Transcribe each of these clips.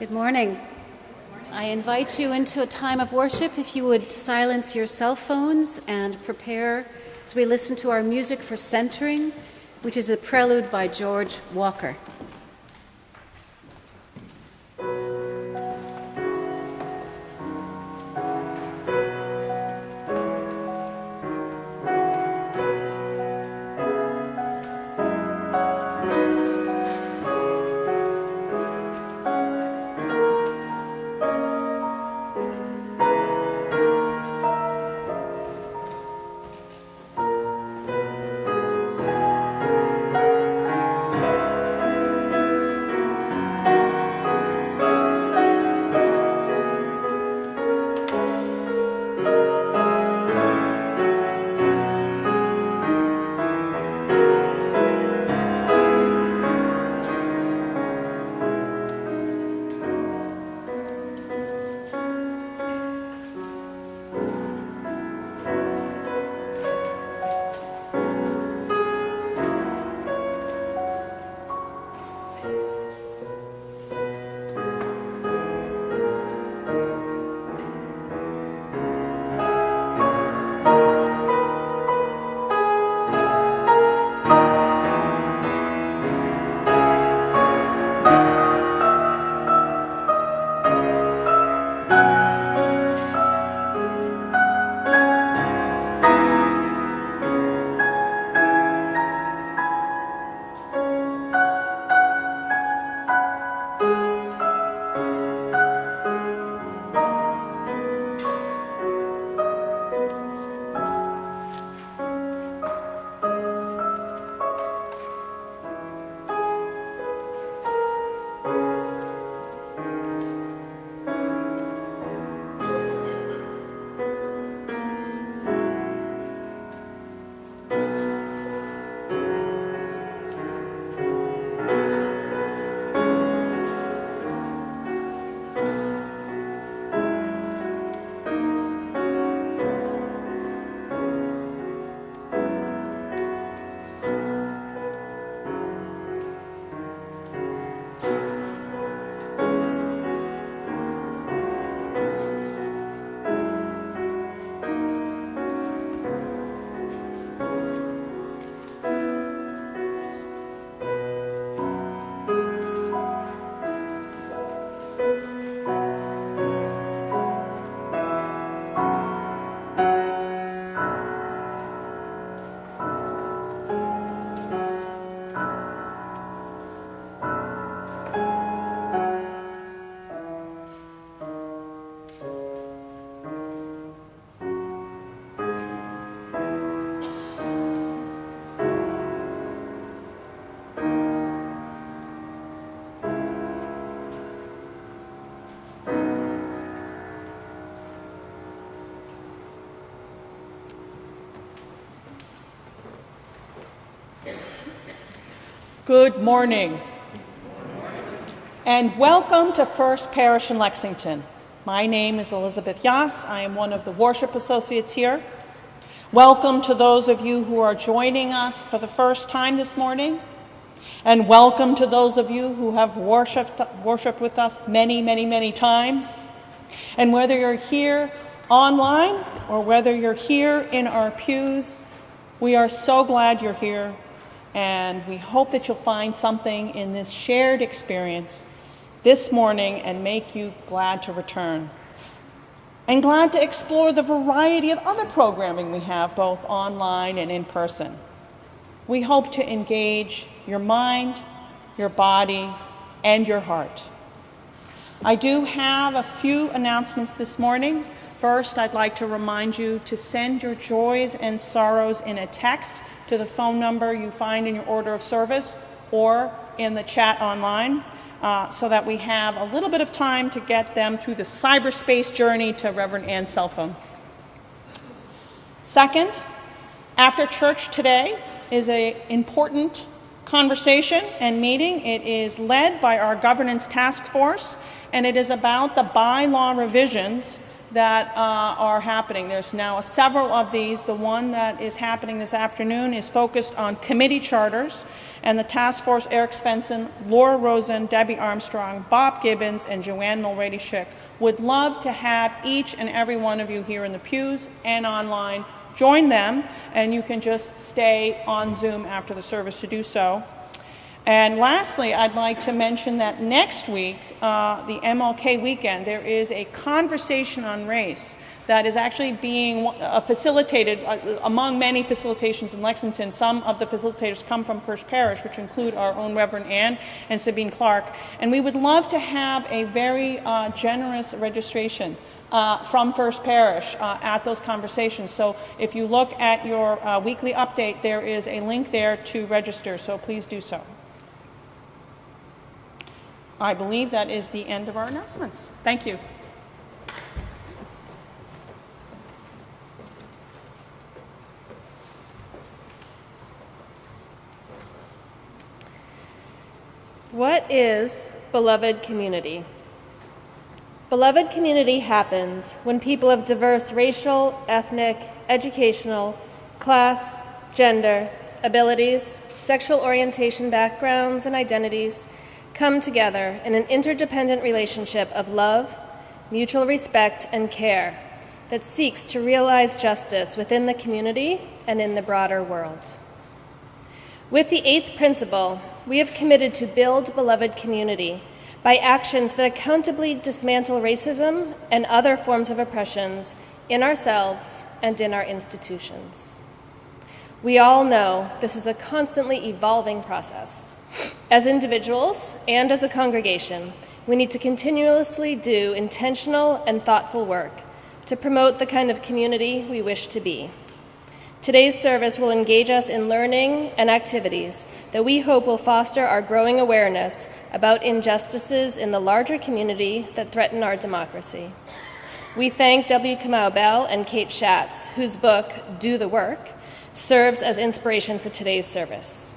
Good morning. I invite you into a time of worship. If you would silence your cell phones and prepare as we listen to our music for centering, which is a prelude by George Walker. Good morning, and welcome to First Parish in Lexington. My name is Elizabeth Yass. I am one of the worship associates here. Welcome to those of you who are joining us for the first time this morning, and welcome to those of you who have worshiped with us many times. And whether you're here online or whether you're here in our pews, we are so glad you're here. And we hope that you'll find something in this shared experience this morning and make you glad to return. And glad to explore the variety of other programming we have both online and in person. We hope to engage your mind, your body, and your heart. I do have a few announcements this morning. First, I'd like to remind you to send your joys and sorrows in a text to the phone number you find in your order of service or in the chat online so that we have a little bit of time to get them through the cyberspace journey to Reverend Ann's cell phone. Second, after church today is an important conversation and meeting. It is led by our governance task force, and it is about the bylaw revisions that are happening. There's now several of these. The one that is happening this afternoon is focused on committee charters, and the task force, Eric Svensson, Laura Rosen, Debbie Armstrong, Bob Gibbons, and Joanne Mulready-Schick, would love to have each and every one of you here in the pews and online join them, and you can just stay on Zoom after the service to do so. And lastly, I'd like to mention that next week, the MLK weekend, there is a conversation on race that is actually being facilitated among many facilitations in Lexington. Some of the facilitators come from First Parish, which include our own Reverend Ann and Sabine Clark. And we would love to have a very generous registration from First Parish at those conversations. So if you look at your weekly update, there is a link there to register, so please do so. I believe that is the end of our announcements. Thank you. What is beloved community? Beloved community happens when people of diverse racial, ethnic, educational, class, gender, abilities, sexual orientation backgrounds, and identities come together in an interdependent relationship of love, mutual respect, and care that seeks to realize justice within the community and in the broader world. With the 8th principle, we have committed to build beloved community by actions that accountably dismantle racism and other forms of oppressions in ourselves and in our institutions. We all know this is a constantly evolving process. As individuals and as a congregation, we need to continuously do intentional and thoughtful work to promote the kind of community we wish to be. Today's service will engage us in learning and activities that we hope will foster our growing awareness about injustices in the larger community that threaten our democracy. We thank W. Kamau Bell and Kate Schatz, whose book, Do the Work, serves as inspiration for today's service.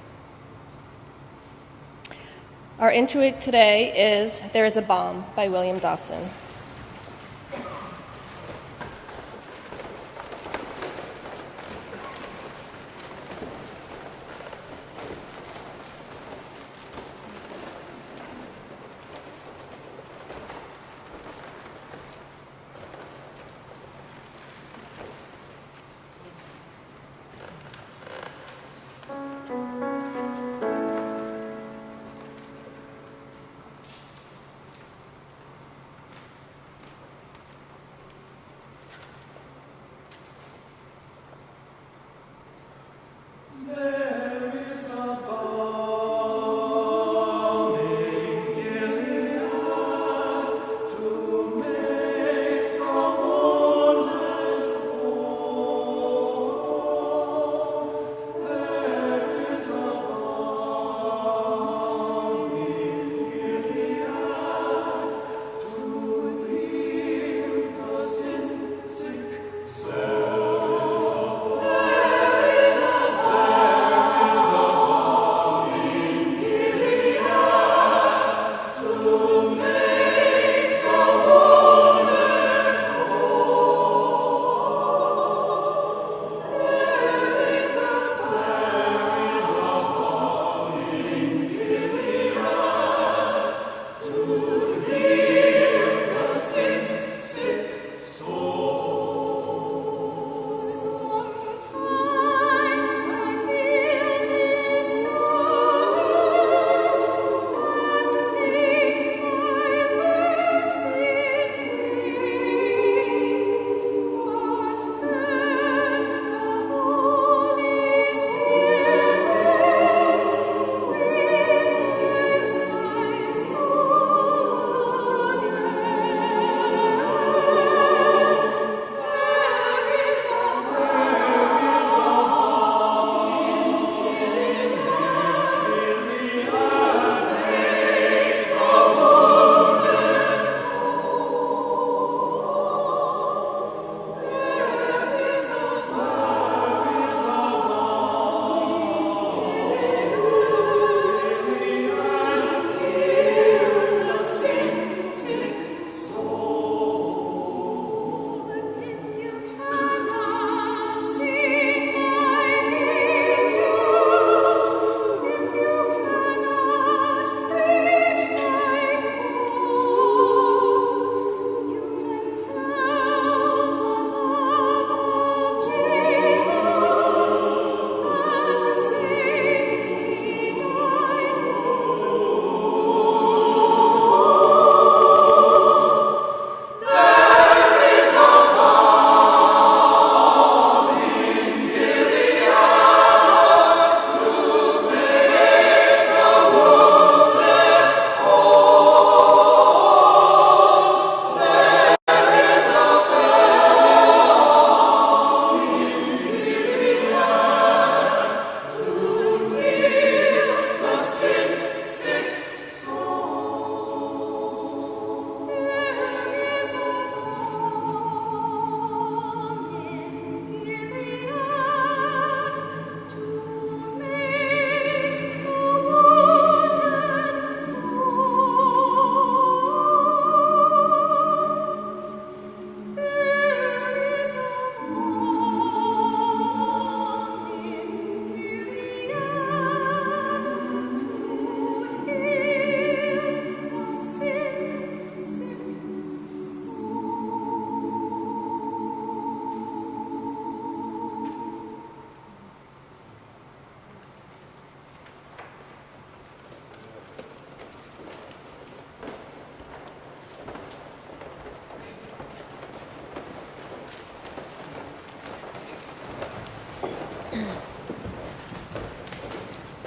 Our introit today is There is a Bomb by William Dawson.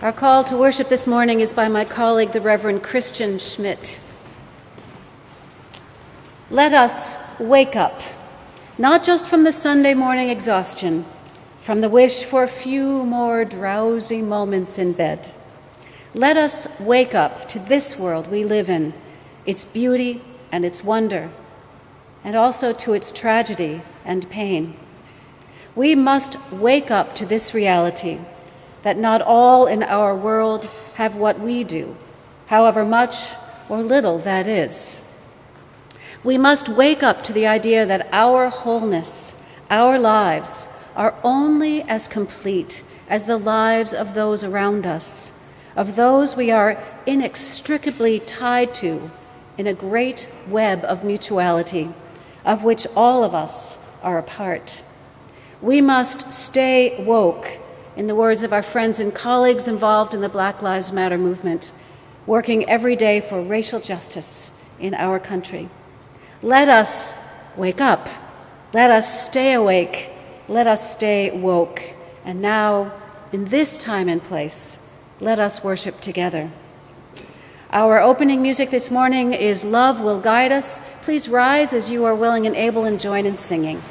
Our call to worship this morning is by my colleague, the Reverend Christian Schmidt. Let us wake up, not just from the Sunday morning exhaustion, from the wish for a few more drowsy moments in bed. Let us wake up to this world we live in, its beauty and its wonder, and also to its tragedy and pain. We must wake up to this reality that not all in our world have what we do, however much or little that is. We must wake up to the idea that our wholeness, our lives, are only as complete as the lives of those around us, of those we are inextricably tied to in a great web of mutuality, of which all of us are a part. We must stay woke, in the words of our friends and colleagues involved in the Black Lives Matter movement, working every day for racial justice in our country. Let us wake up. Let us stay awake. Let us stay woke. And now, in this time and place, let us worship together. Our opening music this morning is Love Will Guide Us. Please rise as you are willing and able and join in singing.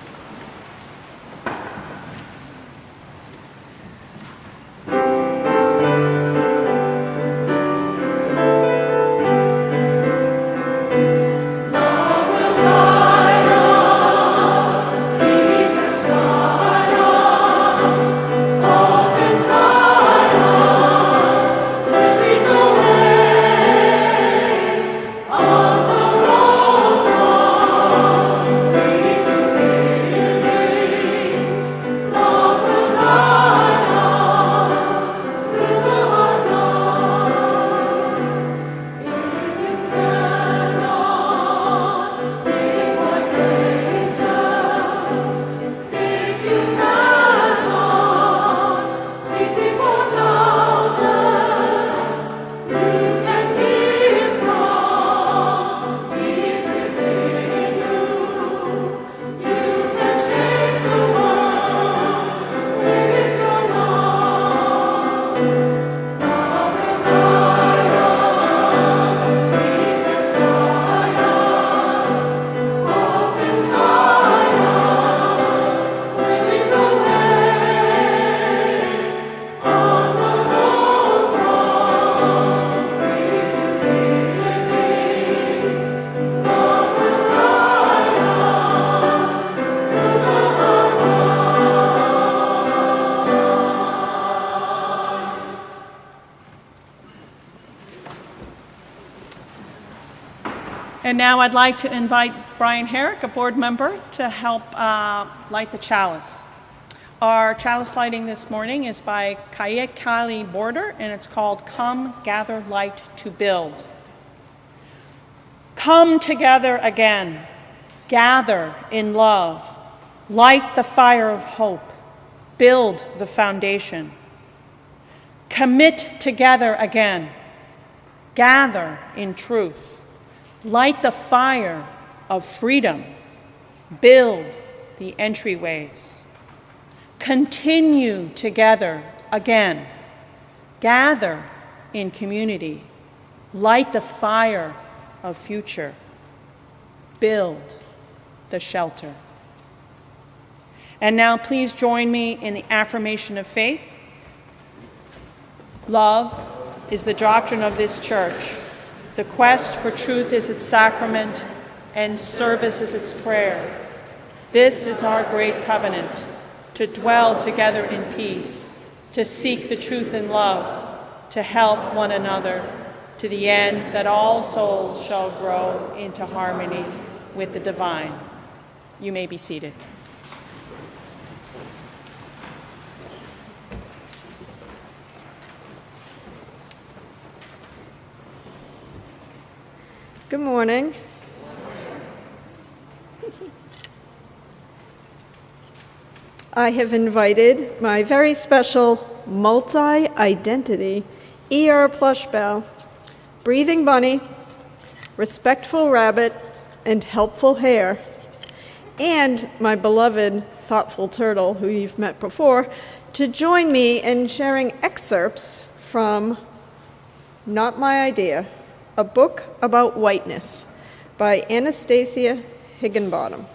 And now I'd like to invite Brian Herrick, a board member, to help light the chalice. Our chalice lighting this morning is by Kaya Kali Border, and it's called Come Gather Light to Build. Come together again, gather in love, light the fire of hope, build the foundation. Commit together again, gather in truth. Light the fire of freedom, build the entryways. Continue together again, gather in community, light the fire of future, build the shelter. And now please join me in the affirmation of faith. Love is the doctrine of this church. The quest for truth is its sacrament, and service is its prayer. This is our great covenant, to dwell together in peace, to seek the truth in love, to help one another, to the end that all souls shall grow into harmony with the divine. You may be seated. Good morning. I have invited my very special multi-identity ER plush bell, breathing bunny, respectful rabbit, and helpful hare, and my beloved thoughtful turtle, who you've met before, to join me in sharing excerpts from Not My Idea, a book about whiteness by Anastasia Higginbottom.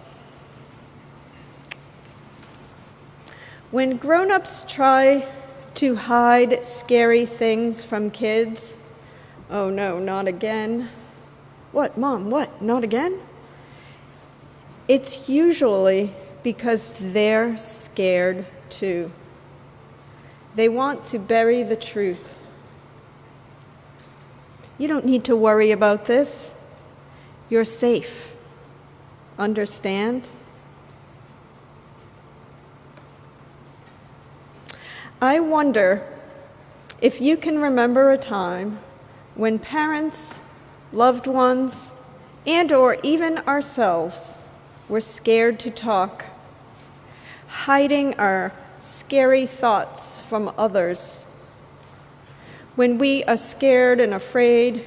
When grown-ups try to hide scary things from kids, oh no, not again. What, Mom, what, not again? It's usually because they're scared too. They want to bury the truth. You don't need to worry about this. You're safe. Understand? I wonder if you can remember a time when parents, loved ones, and or even ourselves were scared to talk, hiding our scary thoughts from others. When we are scared and afraid,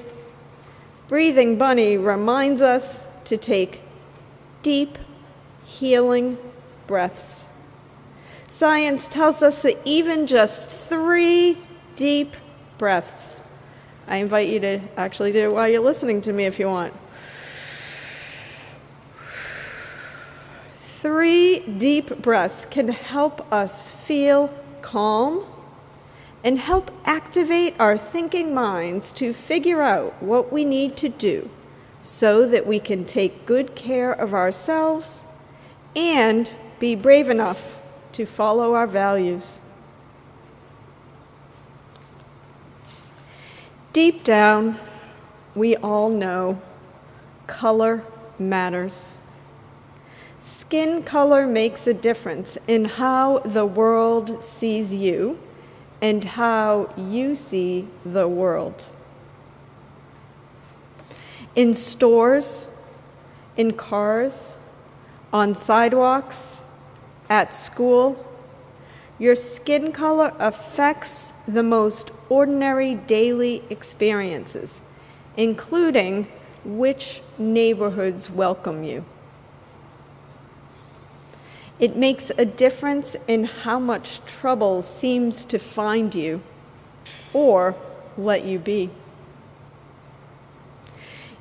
Breathing Bunny reminds us to take deep, healing breaths. Science tells us that even just 3 deep breaths. I invite you to actually do it while you're listening to me if you want. 3 deep breaths can help us feel calm and help activate our thinking minds to figure out what we need to do so that we can take good care of ourselves and be brave enough to follow our values. Deep down, we all know color matters. Skin color makes a difference in how the world sees you and how you see the world. In stores, in cars, on sidewalks, at school, your skin color affects the most ordinary daily experiences, including which neighborhoods welcome you. It makes a difference in how much trouble seems to find you or let you be.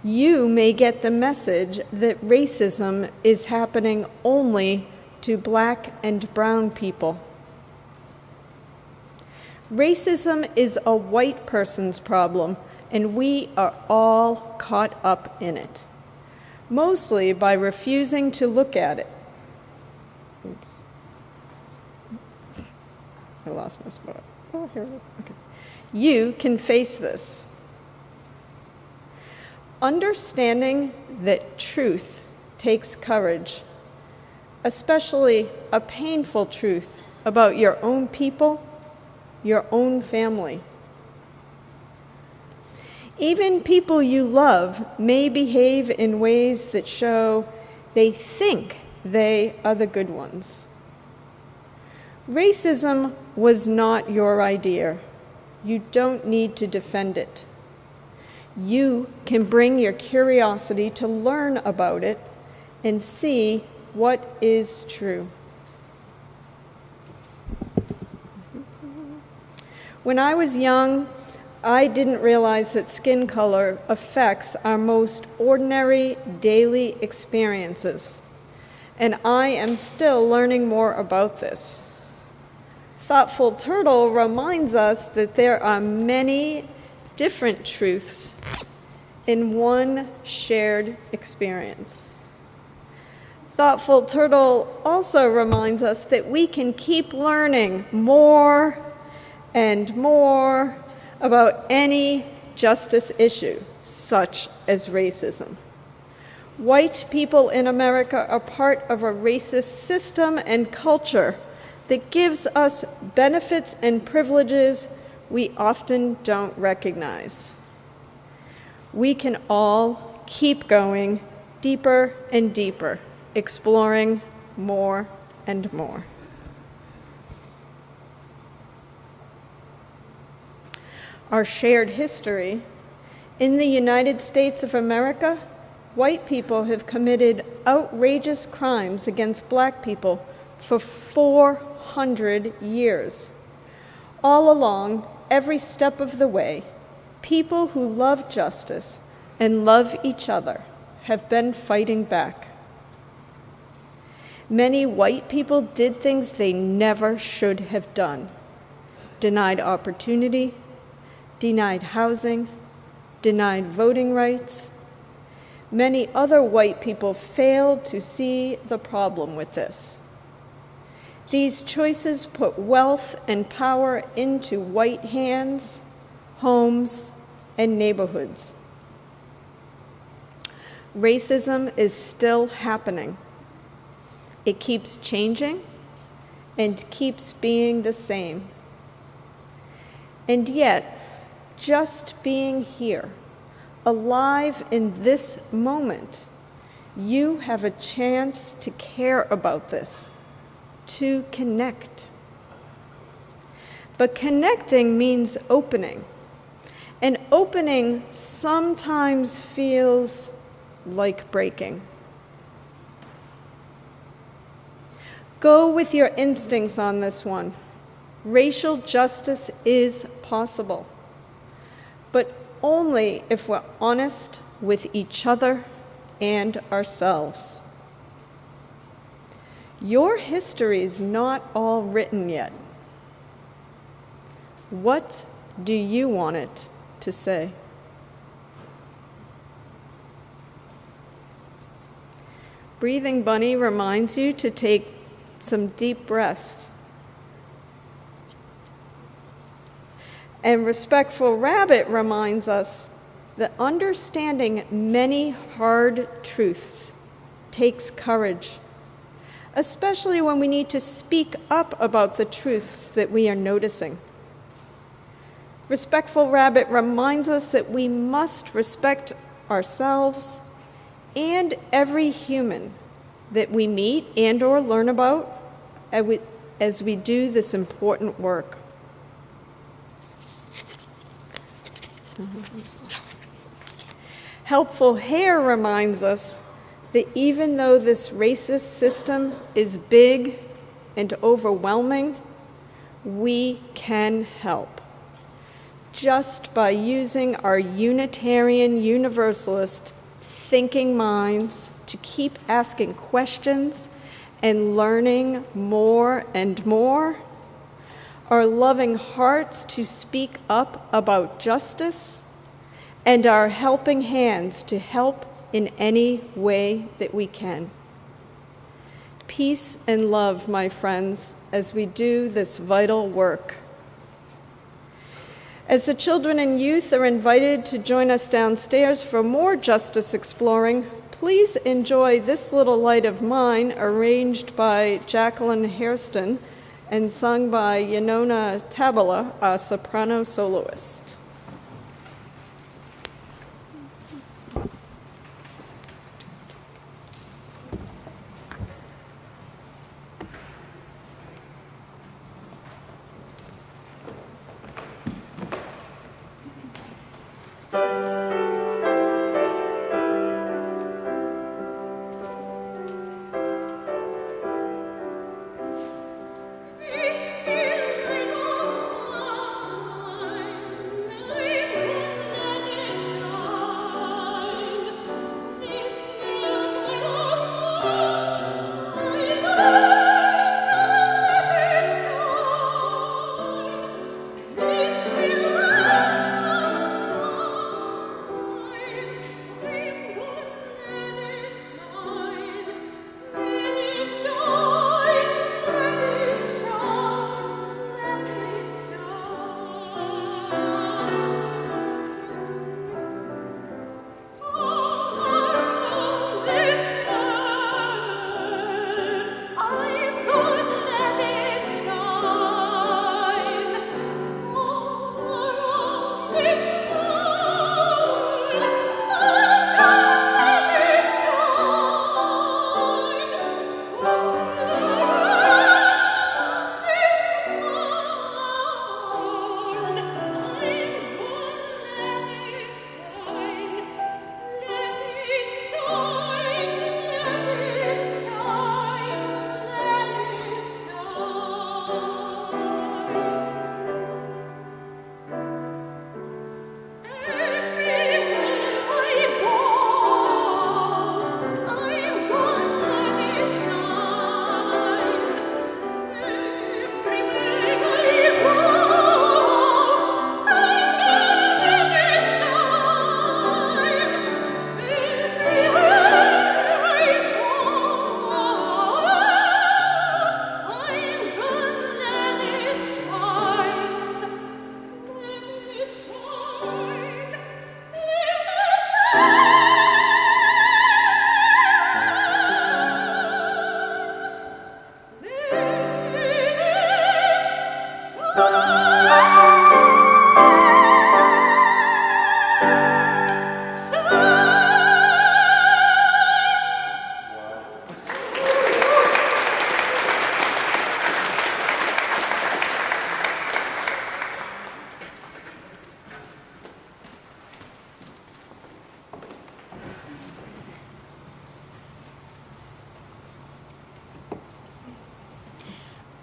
You may get the message that racism is happening only to Black and brown people. Racism is a white person's problem, and we are all caught up in it, mostly by refusing to look at it. Oops. I lost my spot. Oh, here it is. Okay. You can face this. Understanding that truth takes courage, especially a painful truth about your own people, your own family. Even people you love may behave in ways that show they think they are the good ones. Racism was not your idea. You don't need to defend it. You can bring your curiosity to learn about it and see what is true. When I was young, I didn't realize that skin color affects our most ordinary daily experiences, and I am still learning more about this. Thoughtful Turtle reminds us that there are many different truths in one shared experience. Thoughtful Turtle also reminds us that we can keep learning more and more about any justice issue, such as racism. White people in America are part of a racist system and culture that gives us benefits and privileges we often don't recognize. We can all keep going deeper and deeper, exploring more and more. Our shared history. In the United States of America, white people have committed outrageous crimes against Black people for 400 years. All along, every step of the way, people who love justice and love each other have been fighting back. Many white people did things they never should have done. Denied opportunity, denied housing, denied voting rights. Many other white people failed to see the problem with this. These choices put wealth and power into white hands, homes, and neighborhoods. Racism is still happening. It keeps changing and keeps being the same. And yet, just being here, alive in this moment, you have a chance to care about this, to connect. But connecting means opening. And opening sometimes feels like breaking. Go with your instincts on this one. Racial justice is possible, but only if we're honest with each other and ourselves. Your history is not all written yet. What do you want it to say? Breathing Bunny reminds you to take some deep breaths. And Respectful Rabbit reminds us that understanding many hard truths takes courage, especially when we need to speak up about the truths that we are noticing. Respectful Rabbit reminds us that we must respect ourselves and every human that we meet and or learn about as we do this important work. Helpful Hair reminds us that even though this racist system is big and overwhelming, we can help just by using our Unitarian Universalist thinking minds to keep asking questions and learning more and more, our loving hearts to speak up about justice, and our helping hands to help in any way that we can. Peace and love, my friends, as we do this vital work. As the children and youth are invited to join us downstairs for more justice exploring, please enjoy this little light of mine, arranged by Jacqueline Hairston and sung by Yenona Tabala, a soprano soloist.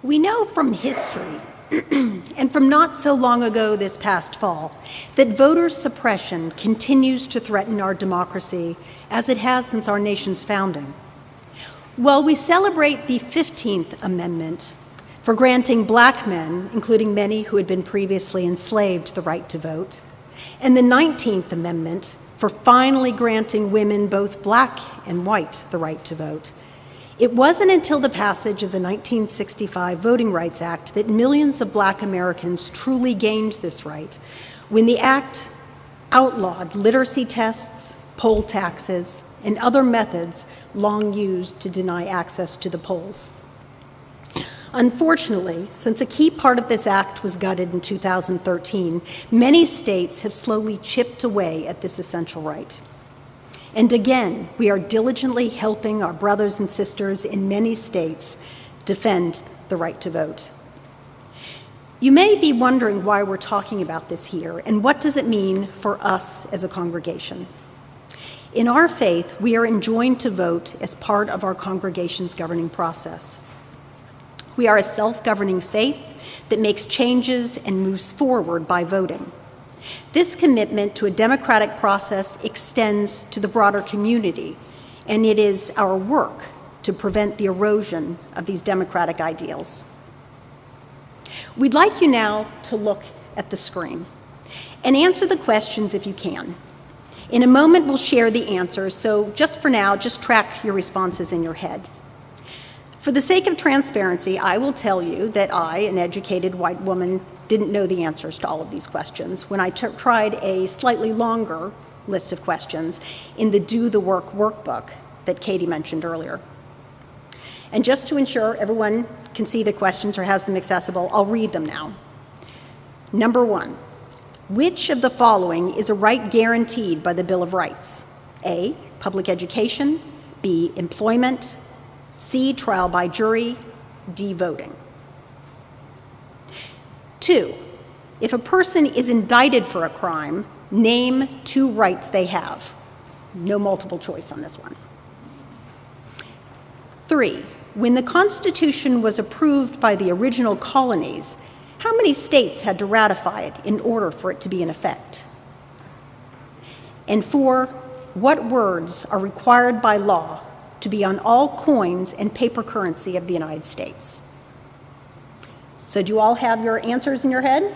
We know from history and from not so long ago this past fall that voter suppression continues to threaten our democracy as it has since our nation's founding. While we celebrate the 15th Amendment for granting Black men, including many who had been previously enslaved, the right to vote, and the 19th Amendment for finally granting women, both Black and white, the right to vote, it wasn't until the passage of the 1965 Voting Rights Act that millions of Black Americans truly gained this right, when the act outlawed literacy tests, poll taxes, and other methods long used to deny access to the polls. Unfortunately, since a key part of this act was gutted in 2013, many states have slowly chipped away at this essential right. And again, we are diligently helping our brothers and sisters in many states defend the right to vote. You may be wondering why we're talking about this here, and what does it mean for us as a congregation? In our faith, we are enjoined to vote as part of our congregation's governing process. We are a self-governing faith that makes changes and moves forward by voting. This commitment to a democratic process extends to the broader community, and it is our work to prevent the erosion of these democratic ideals. We'd like you now to look at the screen and answer the questions if you can. In a moment, we'll share the answers, so just for now, just track your responses in your head. For the sake of transparency, I will tell you that I, an educated white woman, didn't know the answers to all of these questions when I tried a slightly longer list of questions in the Do the Work workbook that Katie mentioned earlier. And just to ensure everyone can see the questions or has them accessible, I'll read them now. Number 1, which of the following is a right guaranteed by the Bill of Rights? A, public education, B, employment, C, trial by jury, D, voting. 2, if a person is indicted for a crime, name 2 rights they have. No multiple choice on this one. 3, when the Constitution was approved by the original colonies, how many states had to ratify it in order for it to be in effect? And 4, what words are required by law to be on all coins and paper currency of the United States? So do you all have your answers in your head?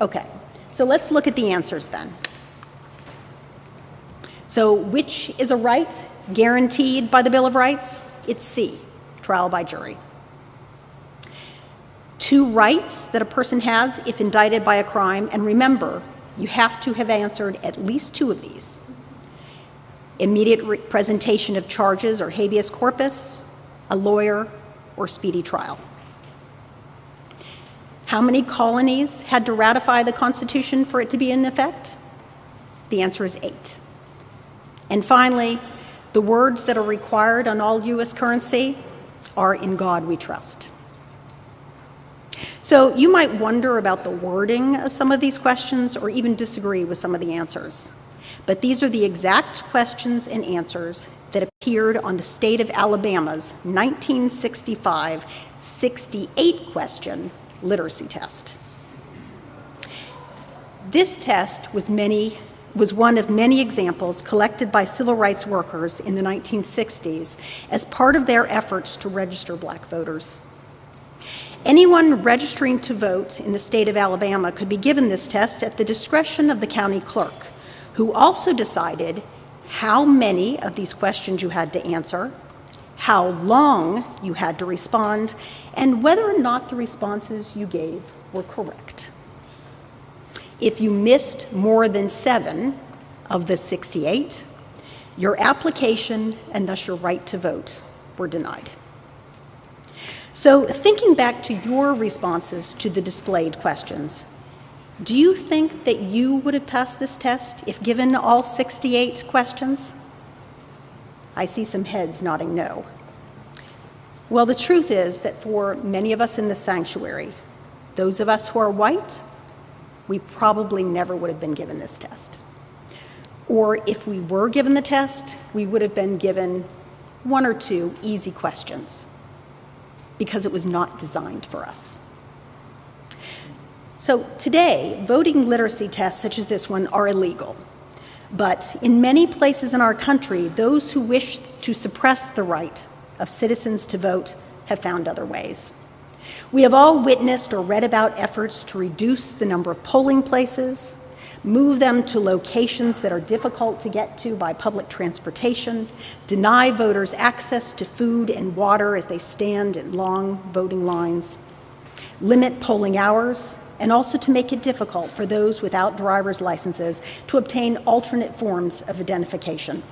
Okay, so let's look at the answers then. So which is a right guaranteed by the Bill of Rights? It's C, trial by jury. 2 rights that a person has if indicted by a crime, and remember, you have to have answered at least 2 of these. Immediate presentation of charges or habeas corpus, a lawyer, or speedy trial. How many colonies had to ratify the Constitution for it to be in effect? The answer is 8. And finally, the words that are required on all U.S. currency are "In God we trust." So you might wonder about the wording of some of these questions or even disagree with some of the answers. But these are the exact questions and answers that appeared on the state of Alabama's 1965 68 question literacy test. This test was one of many examples collected by civil rights workers in the 1960s as part of their efforts to register Black voters. Anyone registering to vote in the state of Alabama could be given this test at the discretion of the county clerk, who also decided how many of these questions you had to answer, how long you had to respond, and whether or not the responses you gave were correct. If you missed more than 7 of the 68, your application and thus your right to vote were denied. So thinking back to your responses to the displayed questions, do you think that you would have passed this test if given all 68 questions? I see some heads nodding no. Well, the truth is that for many of us in this sanctuary, those of us who are white, we probably never would have been given this test. Or if we were given the test, we would have been given 1 or 2 easy questions. because it was not designed for us. So today, voting literacy tests such as this one are illegal. But in many places in our country, those who wish to suppress the right of citizens to vote have found other ways. We have all witnessed or read about efforts to reduce the number of polling places, move them to locations that are difficult to get to by public transportation, deny voters access to food and water as they stand in long voting lines, limit polling hours, and also to make it difficult for those without driver's licenses to obtain alternate forms of identification.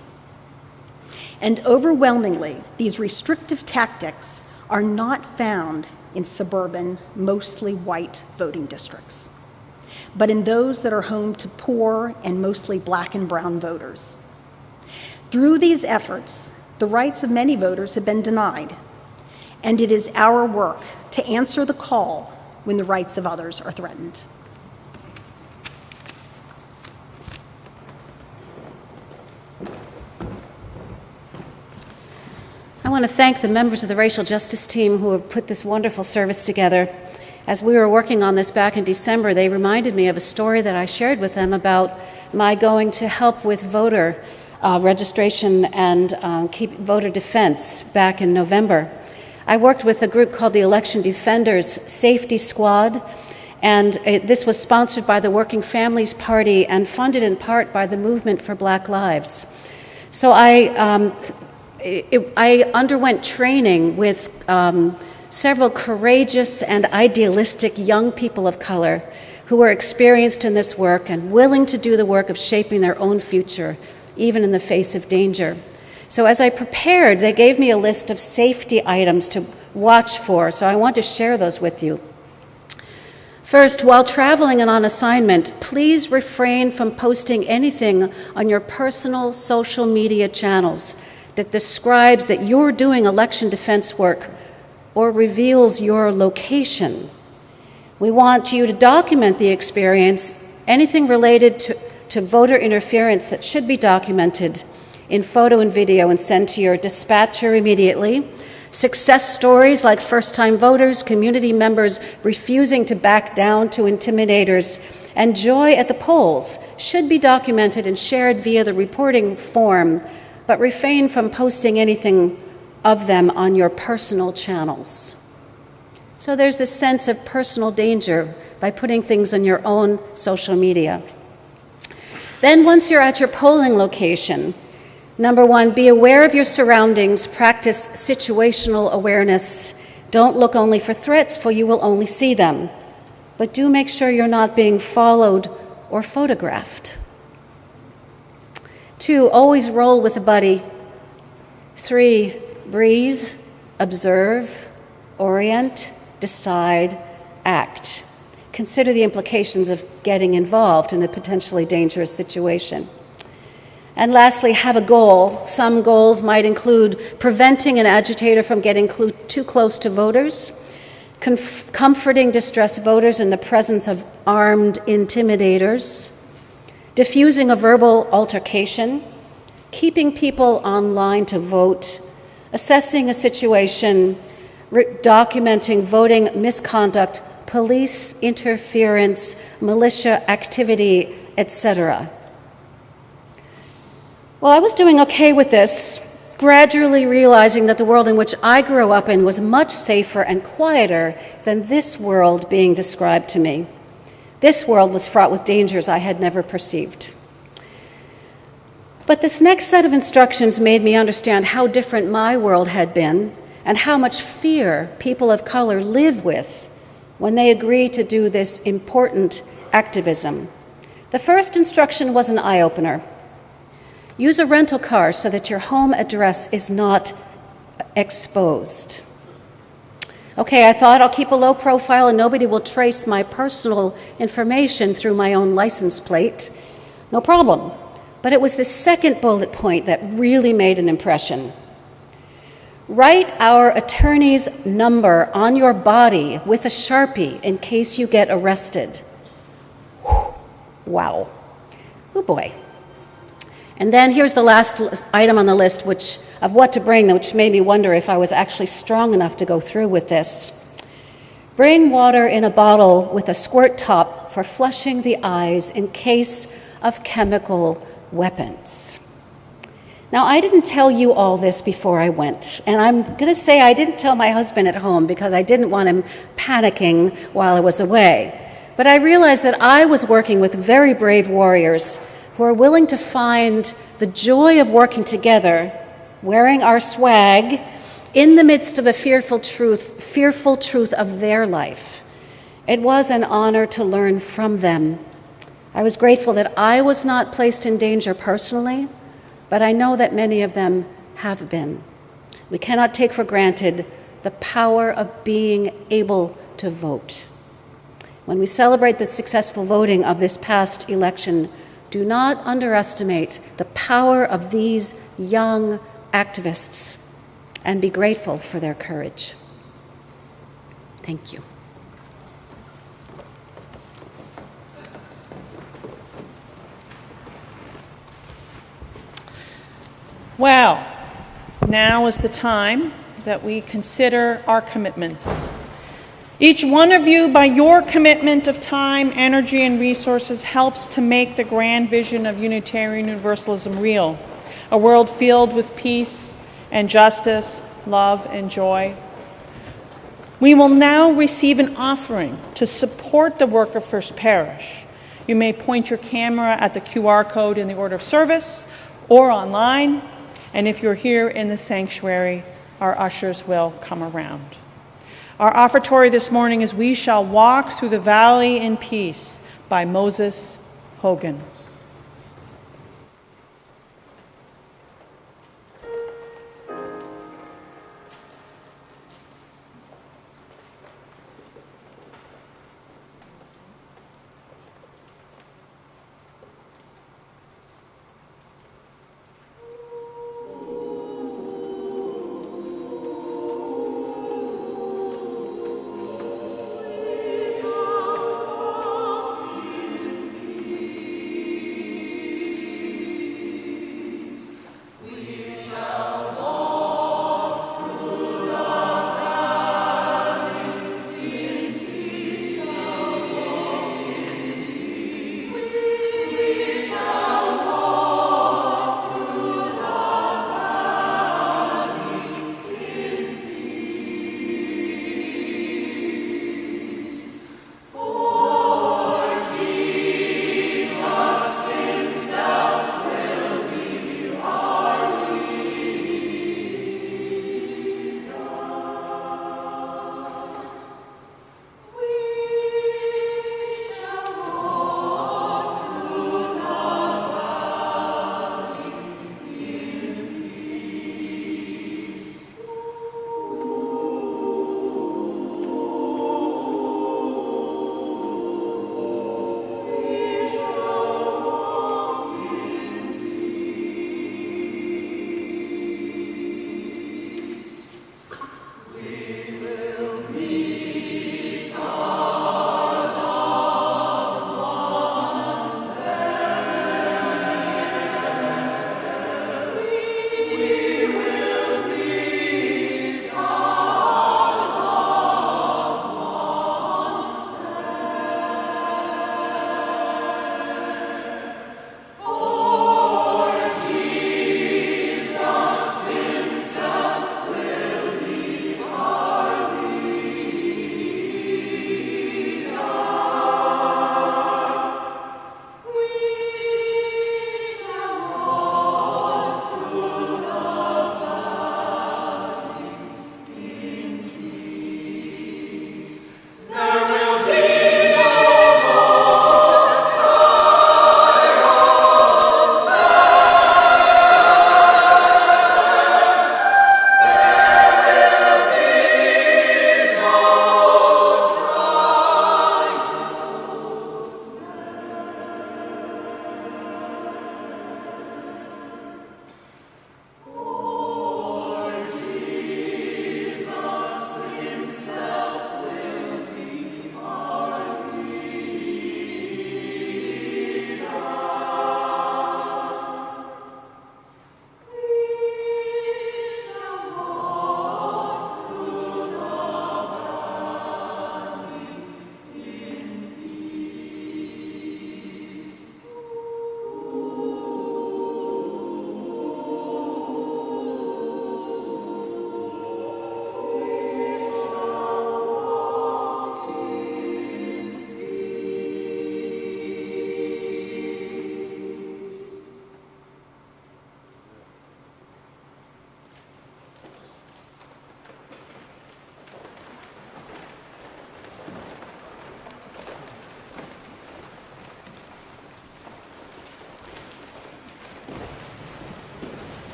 And overwhelmingly, these restrictive tactics are not found in suburban, mostly white voting districts, but in those that are home to poor and mostly black and brown voters. Through these efforts, the rights of many voters have been denied, and it is our work to answer the call when the rights of others are threatened. I want to thank the members of the racial justice team who have put this wonderful service together. As we were working on this back in December, they reminded me of a story that I shared with them about my going to help with voter registration and keep voter defense back in November. I worked with a group called the Election Defenders Safety Squad, and this was sponsored by the Working Families Party and funded in part by the Movement for Black Lives. So I underwent training with several courageous and idealistic young people of color who were experienced in this work and willing to do the work of shaping their own future, even in the face of danger. So as I prepared, they gave me a list of safety items to watch for, so I want to share those with you. First, while traveling and on assignment, please refrain from posting anything on your personal social media channels that describes that you're doing election defense work or reveals your location. We want you to document the experience, anything related to voter interference that should be documented in photo and video and sent to your dispatcher immediately. Success stories like first-time voters, community members refusing to back down to intimidators, and joy at the polls should be documented and shared via the reporting form, but refrain from posting anything of them on your personal channels. So there's this sense of personal danger by putting things on your own social media. Then once you're at your polling location, number one, be aware of your surroundings, practice situational awareness. Don't look only for threats, for you will only see them. But do make sure you're not being followed or photographed. 2, always roll with a buddy. 3, breathe, observe, orient, decide, act. Consider the implications of getting involved in a potentially dangerous situation. And lastly, have a goal. Some goals might include preventing an agitator from getting too close to voters, comforting distressed voters in the presence of armed intimidators, diffusing a verbal altercation, keeping people online to vote, assessing a situation, documenting voting misconduct, police interference, militia activity, etc. Well, I was doing okay with this, gradually realizing that the world in which I grew up in was much safer and quieter than this world being described to me. This world was fraught with dangers I had never perceived. But this next set of instructions made me understand how different my world had been and how much fear people of color live with when they agree to do this important activism. The first instruction was an eye-opener. Use a rental car so that your home address is not exposed. Okay, I thought I'll keep a low profile and nobody will trace my personal information through my own license plate. No problem. But it was the second bullet point that really made an impression. Write our attorney's number on your body with a Sharpie in case you get arrested. Wow. Oh boy. And then here's the last item on the list of what to bring, which made me wonder if I was actually strong enough to go through with this. Bring water in a bottle with a squirt top for flushing the eyes in case of chemical weapons. Now, I didn't tell you all this before I went, and I'm going to say I didn't tell my husband at home because I didn't want him panicking while I was away. But I realized that I was working with very brave warriors who are willing to find the joy of working together, wearing our swag, in the midst of the fearful truth of their life. It was an honor to learn from them. I was grateful that I was not placed in danger personally, but I know that many of them have been. We cannot take for granted the power of being able to vote. When we celebrate the successful voting of this past election, do not underestimate the power of these young activists and be grateful for their courage. Thank you. Well, now is the time that we consider our commitments. Each one of you, by your commitment of time, energy, and resources, helps to make the grand vision of Unitarian Universalism real, a world filled with peace and justice, love and joy. We will now receive an offering to support the work of First Parish. You may point your camera at the QR code in the order of service or online, and if you're here in the sanctuary, our ushers will come around. Our offertory this morning is "We Shall Walk Through the Valley in Peace" by Moses Hogan.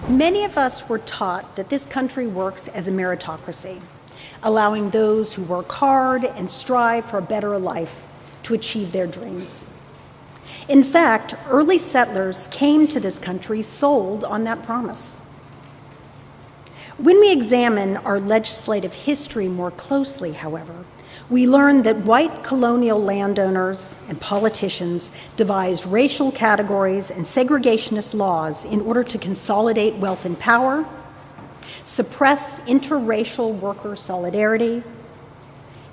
Many of us were taught that this country works as a meritocracy, allowing those who work hard and strive for a better life to achieve their dreams. In fact, early settlers came to this country sold on that promise. When we examine our legislative history more closely, however, we learn that white colonial landowners and politicians devised racial categories and segregationist laws in order to consolidate wealth and power, suppress interracial worker solidarity,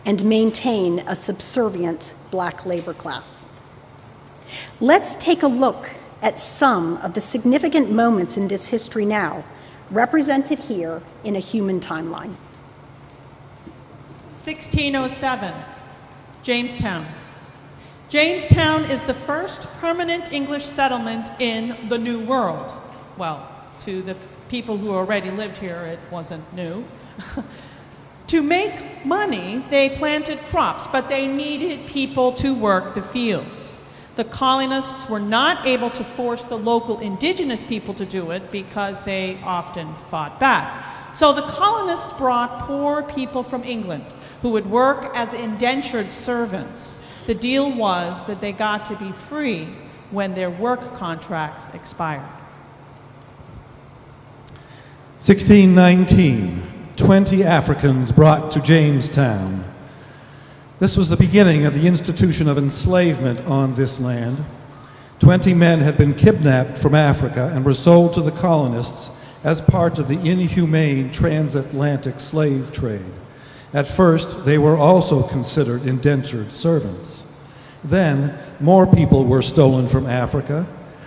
and maintain a subservient black labor class. Let's take a look at some of the significant moments in this history now, represented here in a human timeline. 1607, Jamestown. Jamestown is the first permanent English settlement in the New World. Well, to the people who already lived here, it wasn't new. To make money, they planted crops, but they needed people to work the fields. The colonists were not able to force the local indigenous people to do it because they often fought back. So the colonists brought poor people from England who would work as indentured servants. The deal was that they got to be free when their work contracts expired. 1619, 20 Africans brought to Jamestown. This was the beginning of the institution of enslavement on this land. 20 men had been kidnapped from Africa and were sold to the colonists as part of the inhumane transatlantic slave trade. At first, they were also considered indentured servants. Then, more people were stolen from Africa,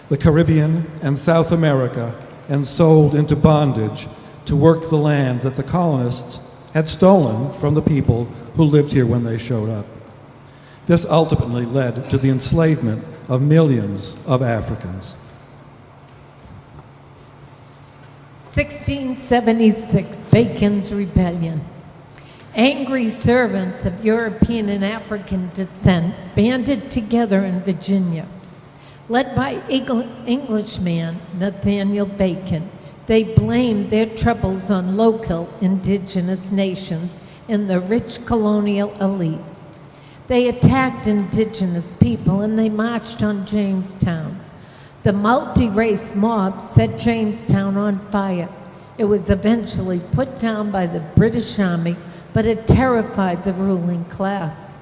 the Caribbean, and South America, and sold into bondage to work the land that the colonists had stolen from the people who lived here when they showed up. This ultimately led to the enslavement of millions of Africans. 1676, Bacon's Rebellion. Angry servants of European and African descent banded together in Virginia. Led by Englishman Nathaniel Bacon, they blamed their troubles on local indigenous nations and the rich colonial elite. They attacked indigenous people and they marched on Jamestown. The multi-race mob set Jamestown on fire. It was eventually put down by the British Army, but it terrified the ruling class.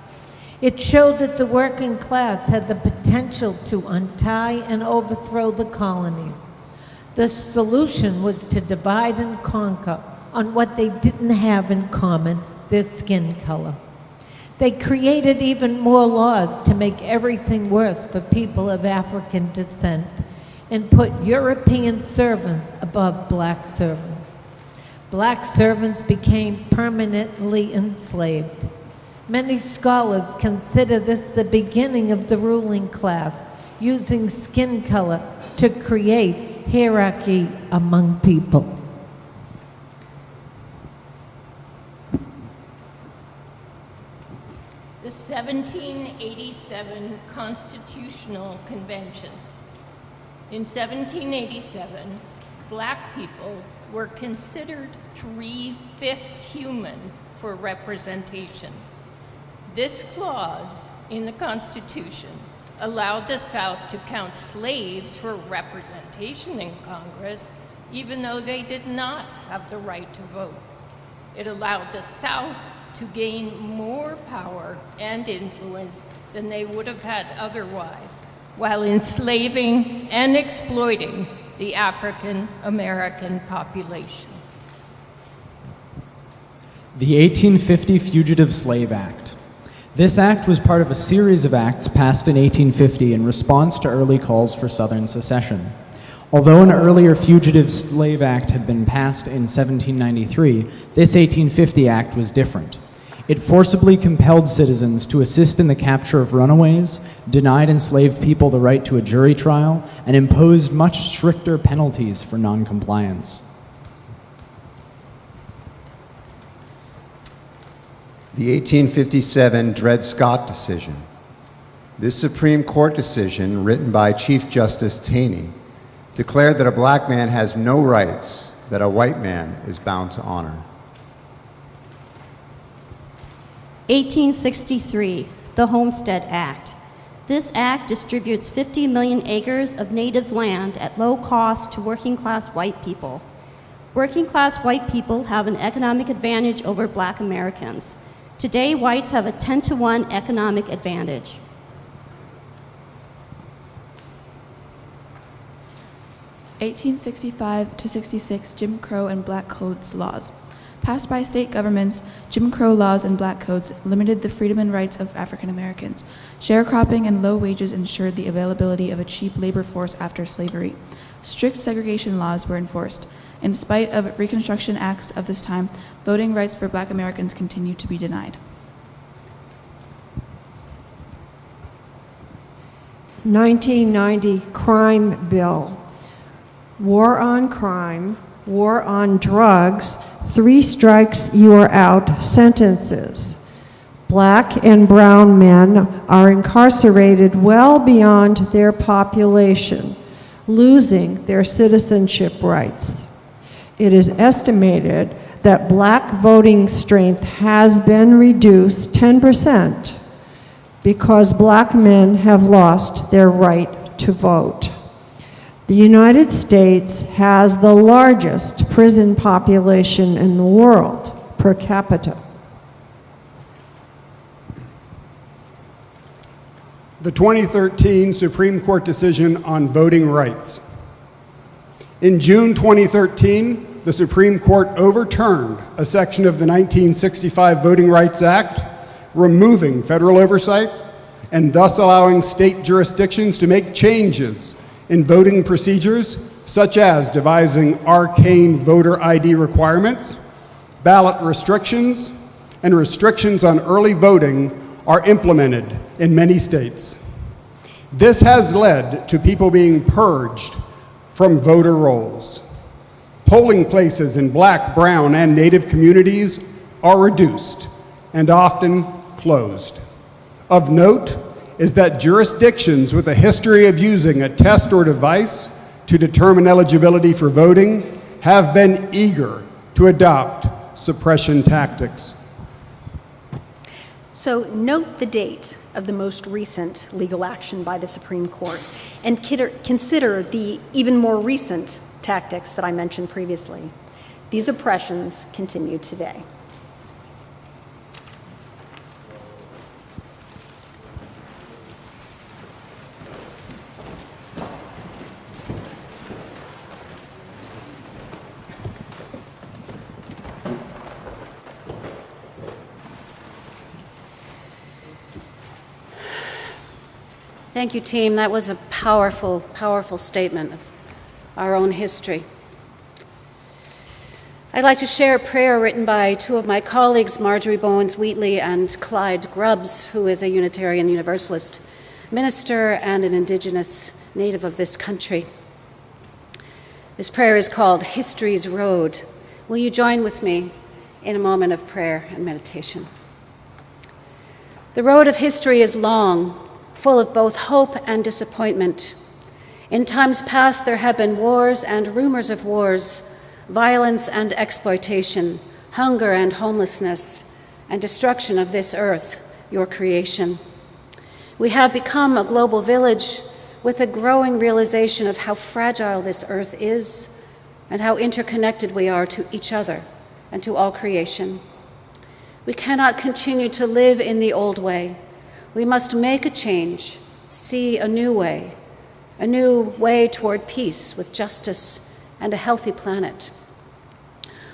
It showed that the working class had the potential to untie and overthrow the colonies. The solution was to divide and conquer on what they didn't have in common, their skin color. They created even more laws to make everything worse for people of African descent and put European servants above black servants. Black servants became permanently enslaved. Many scholars consider this the beginning of the ruling class, using skin color to create hierarchy among people. The 1787 Constitutional Convention. In 1787, black people were considered 3/5 human for representation. This clause in the Constitution allowed the South to count slaves for representation in Congress, even though they did not have the right to vote. It allowed the South to gain more power and influence than they would have had otherwise, while enslaving and exploiting the African American population. The 1850 Fugitive Slave Act. This act was part of a series of acts passed in 1850 in response to early calls for Southern secession. Although an earlier Fugitive Slave Act had been passed in 1793, this 1850 act was different. It forcibly compelled citizens to assist in the capture of runaways, denied enslaved people the right to a jury trial, and imposed much stricter penalties for noncompliance. The 1857 Dred Scott decision. This Supreme Court decision, written by Chief Justice Taney, declared that a black man has no rights that a white man is bound to honor. 1863, the Homestead Act. This act distributes 50 million acres of native land at low cost to working-class white people. Working-class white people have an economic advantage over black Americans. Today, whites have a 10-to-1 economic advantage. 1865 to 66 Jim Crow and Black Codes laws. Passed by state governments, Jim Crow laws and black codes limited the freedom and rights of African Americans. Sharecropping and low wages ensured the availability of a cheap labor force after slavery. Strict segregation laws were enforced. In spite of Reconstruction acts of this time, voting rights for black Americans continued to be denied. 1990 Crime Bill. War on crime, war on drugs, 3 strikes you are out sentences. Black and brown men are incarcerated well beyond their population, losing their citizenship rights. It is estimated that black voting strength has been reduced 10% because black men have lost their right to vote. The United States has the largest prison population in the world per capita. The 2013 Supreme Court decision on voting rights. In June 2013, the Supreme Court overturned a section of the 1965 Voting Rights Act, removing federal oversight and thus allowing state jurisdictions to make changes in voting procedures, such as devising arcane voter ID requirements, ballot restrictions, and restrictions on early voting are implemented in many states. This has led to people being purged from voter rolls. Polling places in black, brown, and Native communities are reduced and often closed. Of note is that jurisdictions with a history of using a test or device to determine eligibility for voting have been eager to adopt suppression tactics. So note the date of the most recent legal action by the Supreme Court and consider the even more recent tactics that I mentioned previously. These oppressions continue today. Thank you, team. That was a powerful, powerful statement of our own history. I'd like to share a prayer written by 2 of my colleagues, Marjorie Bowens-Wheatley and Clyde Grubbs, who is a Unitarian Universalist minister and an Indigenous native of this country. This prayer is called History's Road. Will you join with me in a moment of prayer and meditation? The road of history is long, full of both hope and disappointment. In times past, there have been wars and rumors of wars, violence and exploitation, hunger and homelessness, and destruction of this earth, your creation. We have become a global village with a growing realization of how fragile this earth is and how interconnected we are to each other and to all creation. We cannot continue to live in the old way. We must make a change, see a new way toward peace with justice and a healthy planet.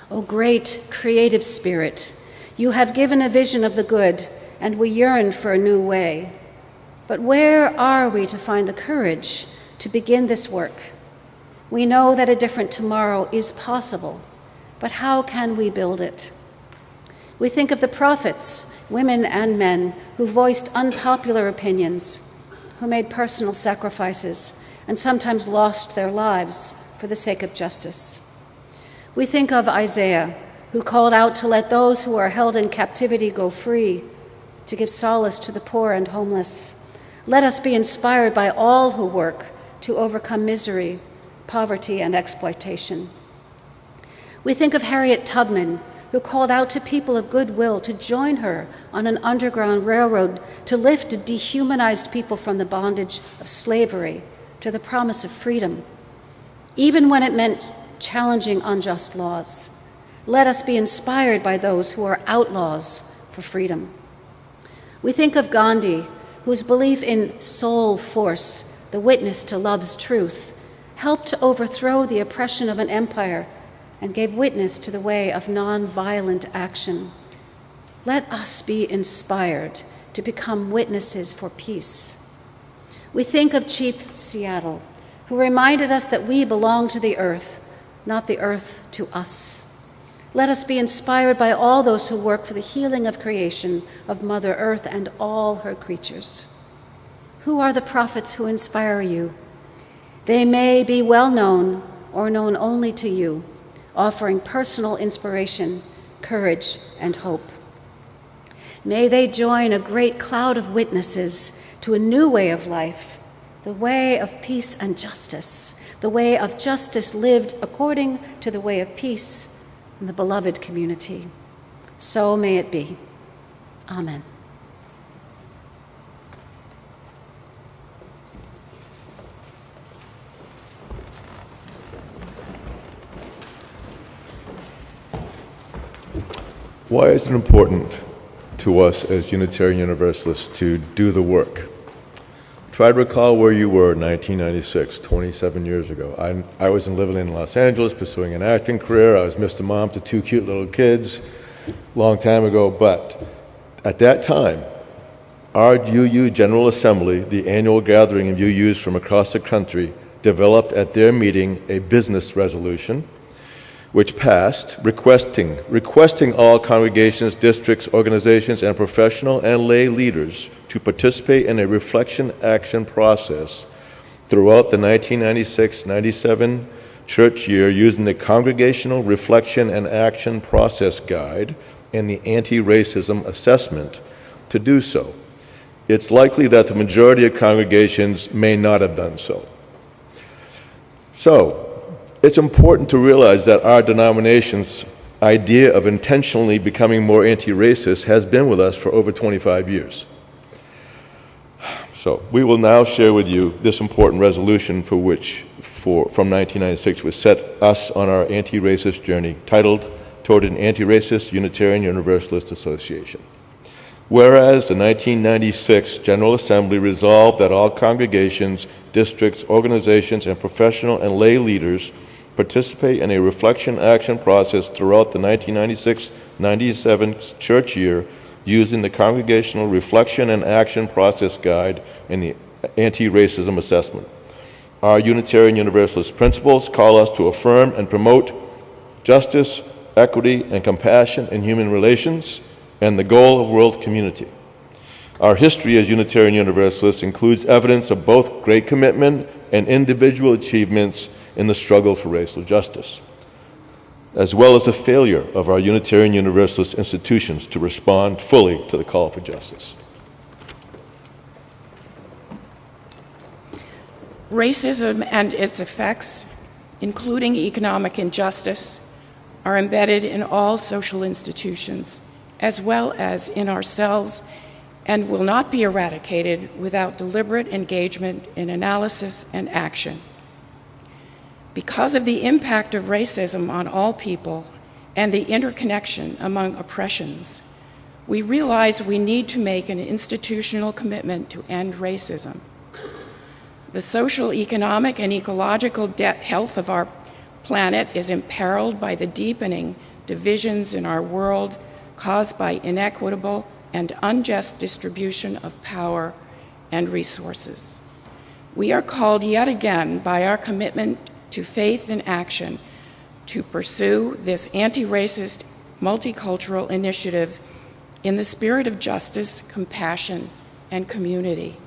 O great creative spirit, you have given a vision of the good, and we yearn for a new way. But where are we to find the courage to begin this work? We know that a different tomorrow is possible, but how can we build it? We think of the prophets, women and men, who voiced unpopular opinions, who made personal sacrifices, and sometimes lost their lives for the sake of justice. We think of Isaiah, who called out to let those who are held in captivity go free, to give solace to the poor and homeless. Let us be inspired by all who work to overcome misery, poverty, and exploitation. We think of Harriet Tubman, who called out to people of goodwill to join her on an underground railroad to lift dehumanized people from the bondage of slavery to the promise of freedom, even when it meant challenging unjust laws. Let us be inspired by those who are outlaws for freedom. We think of Gandhi, whose belief in soul force, the witness to love's truth, helped to overthrow the oppression of an empire and gave witness to the way of nonviolent action. Let us be inspired to become witnesses for peace. We think of Chief Seattle, who reminded us that we belong to the earth, not the earth to us. Let us be inspired by all those who work for the healing of creation, of Mother Earth and all her creatures. Who are the prophets who inspire you? They may be well known or known only to you, offering personal inspiration, courage, and hope. May they join a great cloud of witnesses to a new way of life, the way of peace and justice, the way of justice lived according to the way of peace in the beloved community. So may it be. Amen. Why is it important to us as Unitarian Universalists to do the work? Try to recall where you were in 1996, 27 years ago. I was living in Los Angeles, pursuing an acting career. I was Mr. Mom to two cute little kids, long time ago. But at that time, our UU General Assembly, the annual gathering of UUs from across the country, developed at their meeting a business resolution which passed, requesting all congregations, districts, organizations, and professional and lay leaders to participate in a reflection action process throughout the 1996-97 church year using the Congregational Reflection and Action Process Guide and the Anti-Racism Assessment to do so. It's likely that the majority of congregations may not have done so. So, it's important to realize that our denomination's idea of intentionally becoming more anti-racist has been with us for over 25 years. So we will now share with you this important resolution from 1996, which set us on our anti-racist journey, titled Toward an Anti-Racist Unitarian Universalist Association. Whereas the 1996 General Assembly resolved that all congregations, districts, organizations, and professional and lay leaders participate in a reflection action process throughout the 1996-97 church year using the Congregational Reflection and Action Process Guide and the Anti-Racism Assessment. Our Unitarian Universalist principles call us to affirm and promote justice, equity, and compassion in human relations, and the goal of world community. Our history as Unitarian Universalists includes evidence of both great commitment and individual achievements in the struggle for racial justice, as well as the failure of our Unitarian Universalist institutions to respond fully to the call for justice. Racism and its effects, including economic injustice, are embedded in all social institutions, as well as in ourselves, and will not be eradicated without deliberate engagement in analysis and action. Because of the impact of racism on all people and the interconnection among oppressions, we realize we need to make an institutional commitment to end racism. The social, economic, and ecological health of our planet is imperiled by the deepening divisions in our world caused by inequitable and unjust distribution of power and resources. We are called yet again by our commitment to faith and action to pursue this anti-racist multicultural initiative in the spirit of justice, compassion, and community.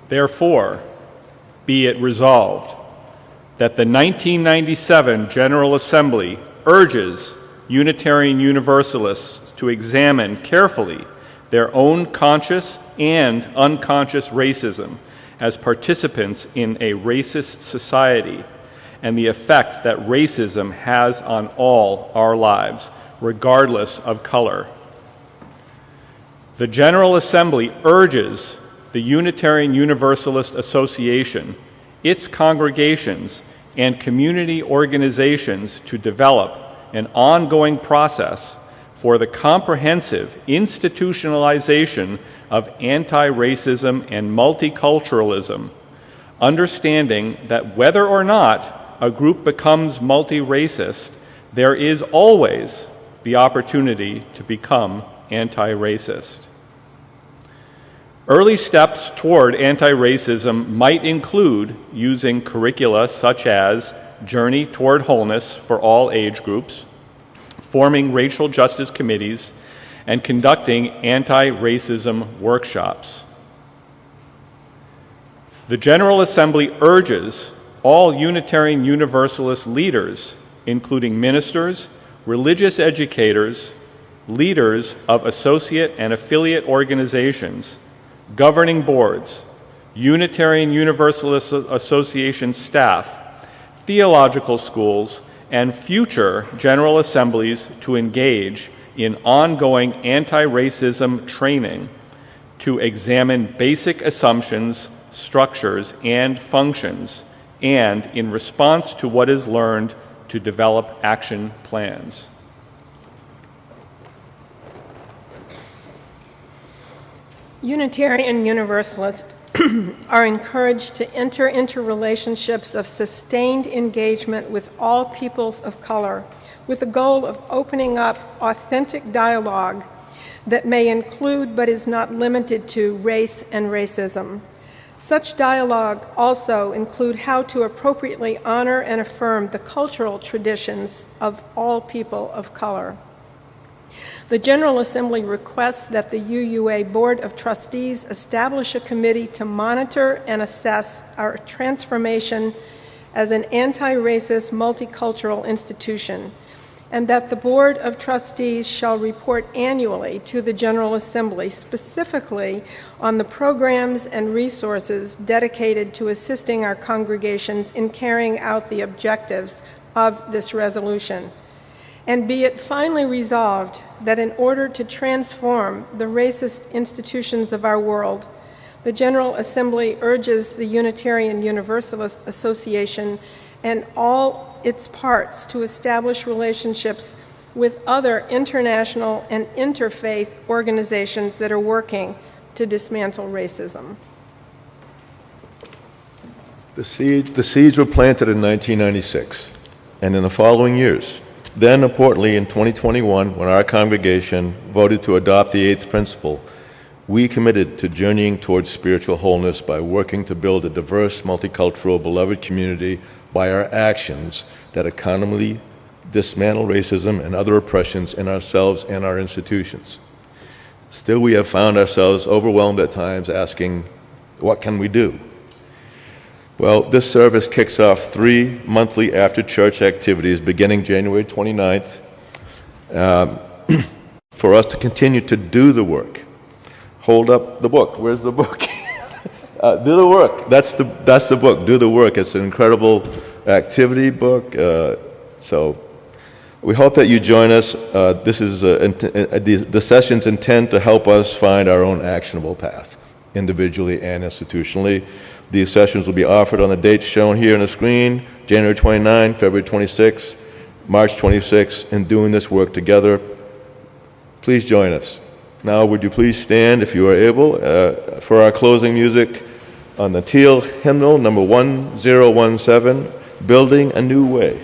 Therefore, be it resolved that the 1997 General Assembly urges Unitarian Universalists to examine carefully their own conscious and unconscious racism as participants in a racist society and the effect that racism has on all our lives, regardless of color. The General Assembly urges the Unitarian Universalist Association, its congregations, and community organizations to develop an ongoing process for the comprehensive institutionalization of anti-racism and multiculturalism, understanding that whether or not a group becomes multi-racist, there is always the opportunity to become anti-racist. Early steps toward anti-racism might include using curricula such as Journey Toward Wholeness for all age groups, forming racial justice committees, and conducting anti-racism workshops. The General Assembly urges all Unitarian Universalist leaders, including ministers, religious educators, leaders of associate and affiliate organizations, governing boards, Unitarian Universalist Association staff, theological schools, and future General Assemblies to engage in ongoing anti-racism training to examine basic assumptions, structures, and functions, and in response to what is learned, to develop action plans. Unitarian Universalists are encouraged to enter into relationships of sustained engagement with all peoples of color, with the goal of opening up authentic dialogue that may include but is not limited to race and racism. Such dialogue also include how to appropriately honor and affirm the cultural traditions of all people of color. The General Assembly requests that the UUA Board of Trustees establish a committee to monitor and assess our transformation as an anti-racist multicultural institution, and that the Board of Trustees shall report annually to the General Assembly specifically on the programs and resources dedicated to assisting our congregations in carrying out the objectives of this resolution. And be it finally resolved that in order to transform the racist institutions of our world, the General Assembly urges the Unitarian Universalist Association and all its parts to establish relationships with other international and interfaith organizations that are working to dismantle racism. The seeds were planted in 1996 and in the following years. Then, importantly, in 2021, when our congregation voted to adopt the eighth principle, we committed to journeying towards spiritual wholeness by working to build a diverse, multicultural, beloved community by our actions that accountably dismantle racism and other oppressions in ourselves and our institutions. Still, we have found ourselves overwhelmed at times asking, what can we do? Well, this service kicks off 3 monthly after-church activities beginning January 29th for us to continue to do the work. Hold up the book. Where's the book? Do the work. That's the book. Do the work. It's an incredible activity book. So we hope that you join us. The sessions intend to help us find our own actionable path, individually and institutionally. These sessions will be offered on the dates shown here on the screen, January 29, February 26, March 26, and doing this work together. Please join us. Now, would you please stand, if you are able, for our closing music on the Teal hymnal, number 1017, Building a New Way.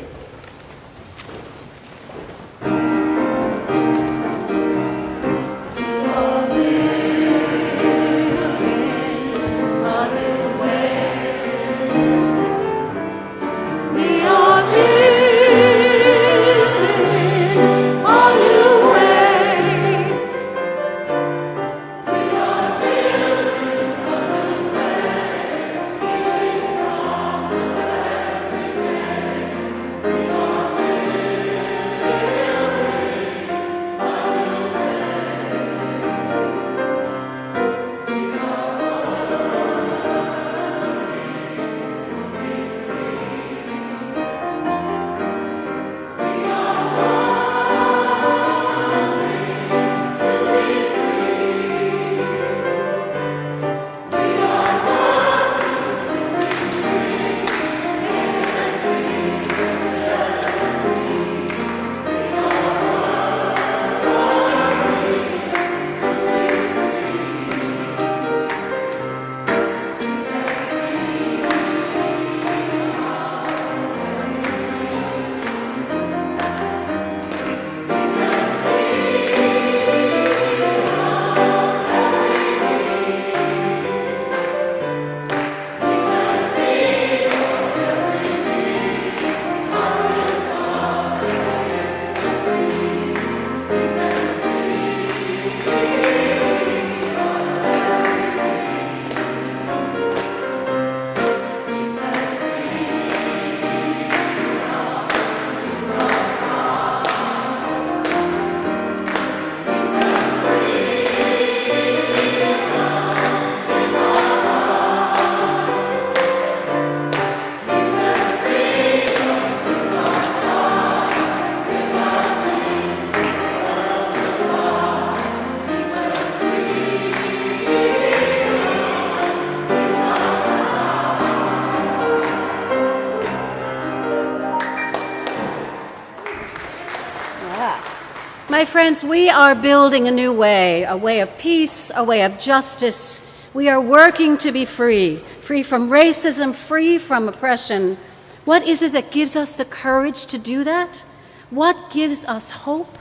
My friends, we are building a new way, a way of peace, a way of justice. We are working to be free, free from racism, free from oppression. What is it that gives us the courage to do that? What gives us hope?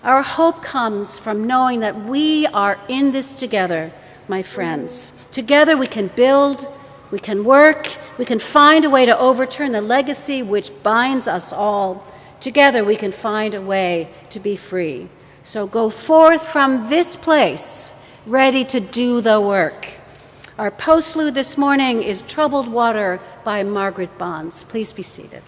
Our hope comes from knowing that we are in this together, my friends. Together we can build, we can work, we can find a way to overturn the legacy which binds us all. Together we can find a way to be free. So go forth from this place, ready to do the work. Our postlude this morning is Troubled Water by Margaret Bonds. Please be seated.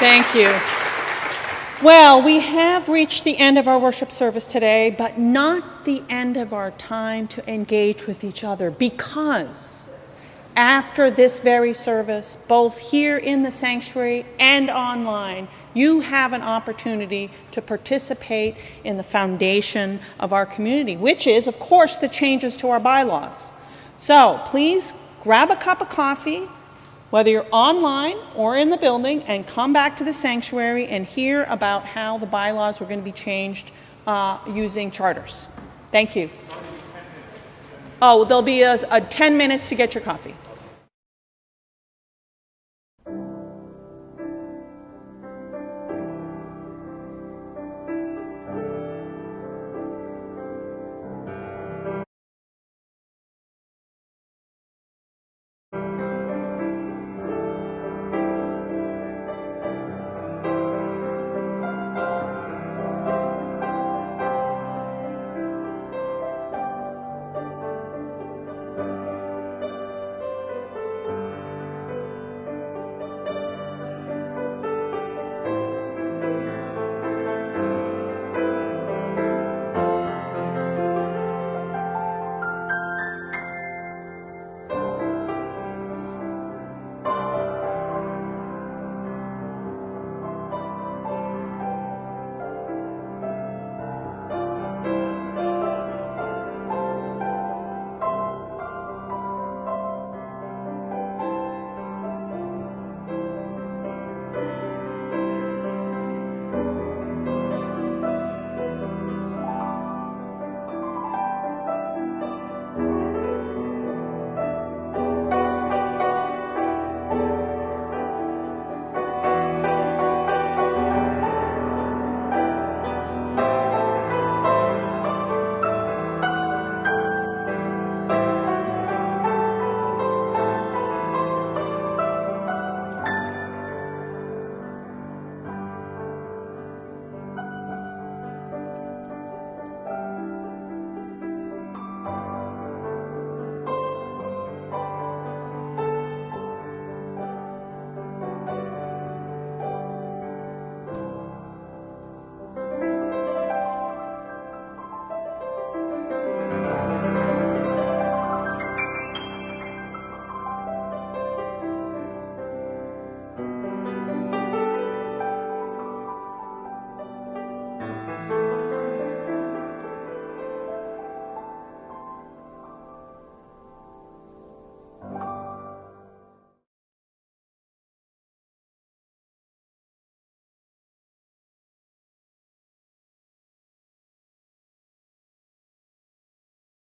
Thank you. Well, we have reached the end of our worship service today, but not the end of our time to engage with each other, because after this very service, both here in the sanctuary and online, you have an opportunity to participate in the foundation of our community, which is, of course, the changes to our bylaws. So please grab a cup of coffee, whether you're online or in the building, and come back to the sanctuary and hear about how the bylaws were going to be changed using charters. Thank you. Oh, there'll be a 10 minutes to get your coffee.